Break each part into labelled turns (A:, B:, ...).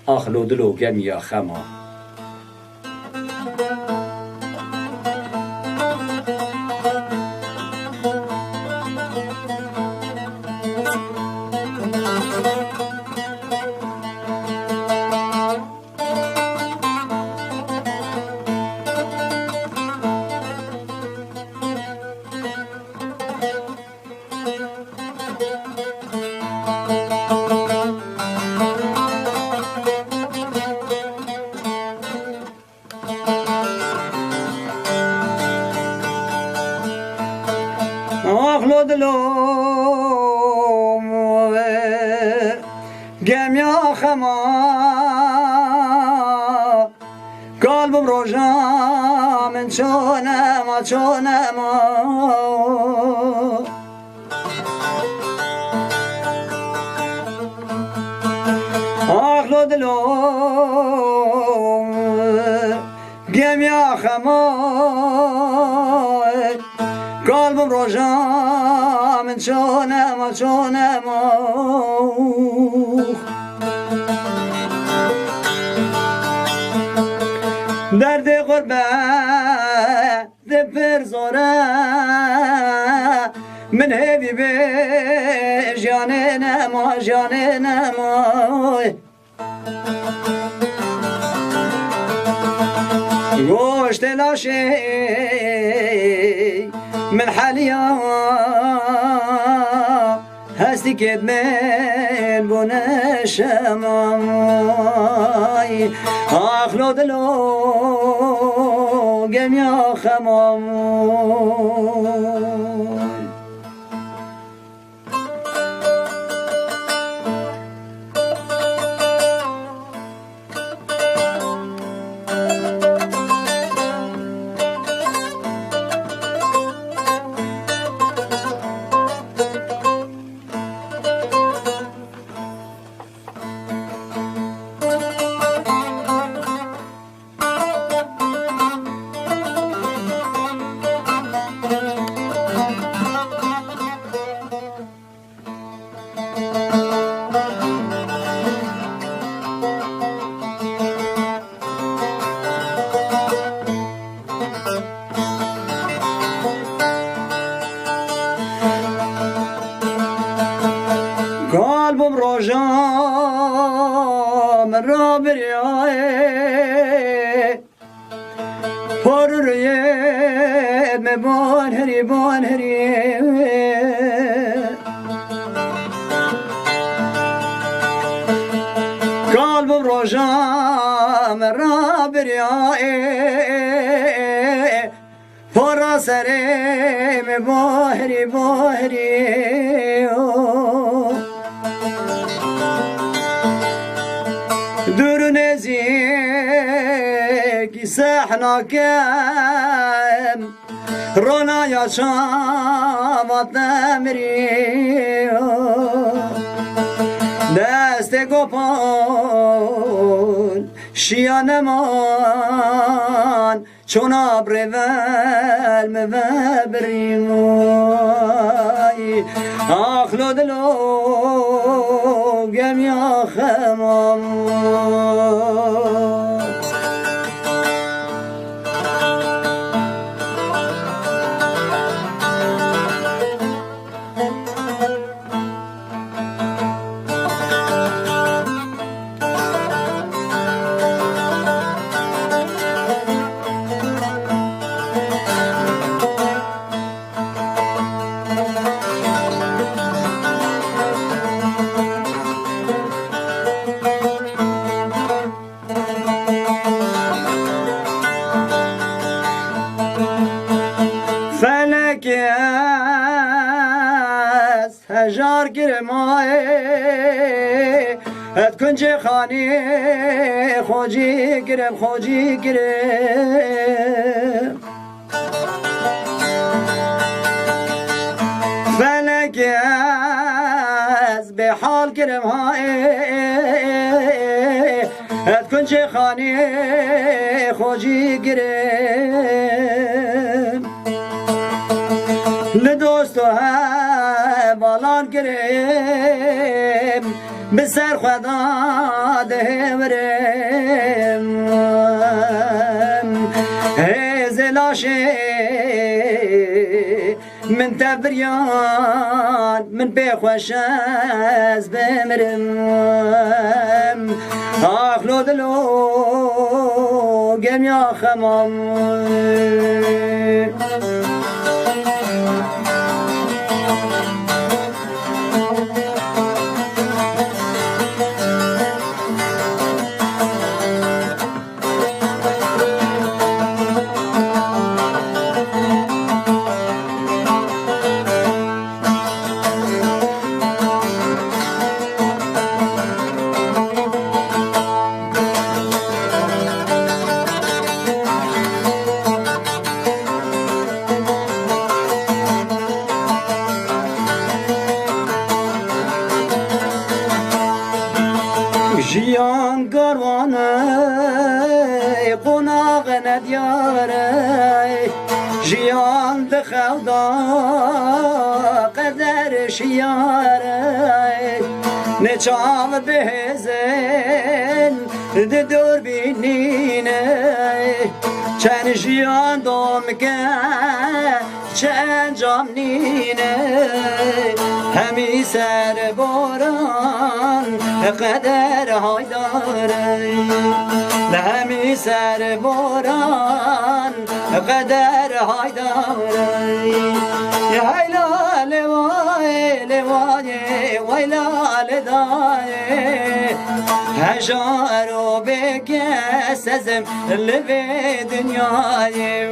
A: آخلو دلو گمیا خما آخلو دلو گمیا خما قلبم روژا من چونم آخلو دلو گمیا خما قلبم روژا من چونم درد غربت پر زوره من هیوی به جانم گوشت لاشی من حاليا هستي كدمن بونشماي آخلو دلو جميع خمام قلبم روژا من را بریای پر رویت می بان هری قلبم روژا من را بریای پر سری می بان هری دور نزيك سحنا كم رونا يا شامت نمري دست گپان شیانمان چون ابرول مبریم آخلو دلو گمیا خمام فلک از هجار گرمای ات کنج خانی خوجی گرم فلک از به حال گرم های ات کنج خانی خوجی گرم لدوست و بالان گرم بسر خدا دهورم هزلاشي من تبريان من بخوش از بمرم آخلو دلو گم یا خمام جیان گروانه قناغ ندیاره جیان دخودا قدر شیاره نچام بهزن دور بینینه چند جیان دوم که چه انجام نینه همی سر باران قدر های داره همی سر باران قدر های داره یایلا لوای لوای ویلا لدای هجارو بکس ازم لبی دنیای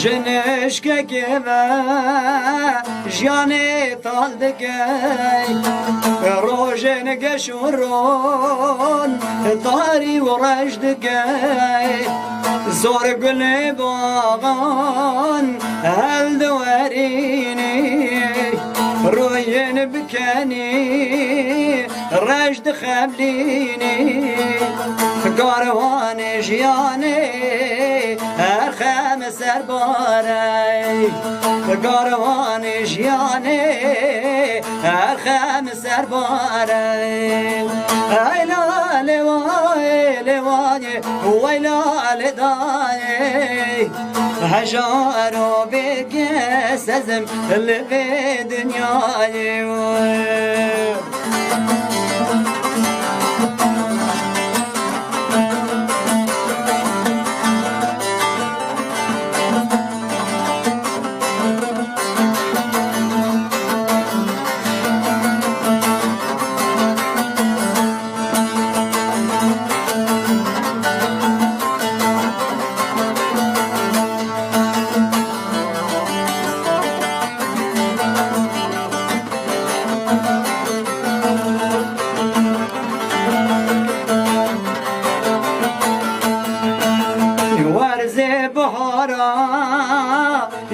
A: جنش که گوه جانه تال دگه روژن گشورون داری و رش دگه زور گل باغان هل دوارینی روین بکنی رشد خبلینی کاروان جیانه هر خم سر باره کاروان جیانه هر خم سر باره ایلا لوای لوای ویلا لدای هجارو بگس ازم لبی دنیای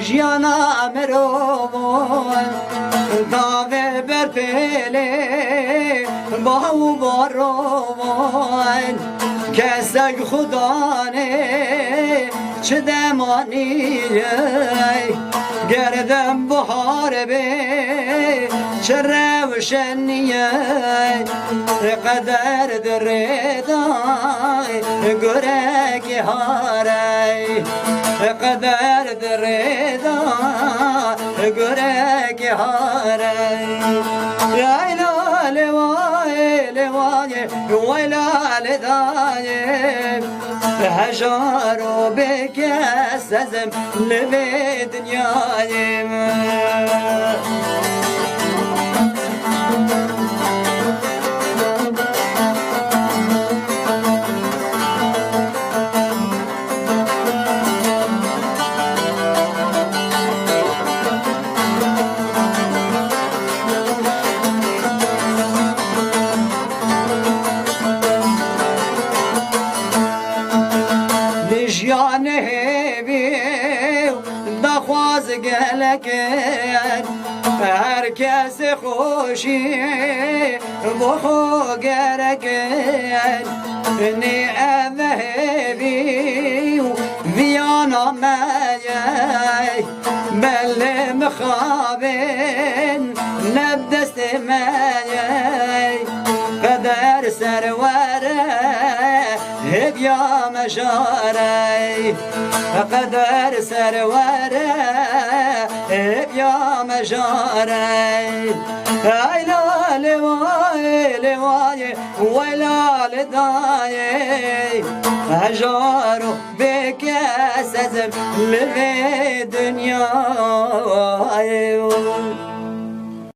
A: جیانا مروان داغ بر پیله باو باروان کسک خدانه چه دمانی گردم بحار به چه روشنیه قدر دردای گرگ هاره قدر دردا گرگ هاره ایلا لوای لوای ویلا لدای هجارو بکس ازم لبی دنیای دخواز گلکن هر کس خوشی بخو گرکن نی اوهبی ویانا میای بل مخابن نبدست میای قدر سروره هدیا مجاری قدر سروره هدیا مجاری ای لاله وای لوای ولا لدای هجارو بکس ازم لبی دنیای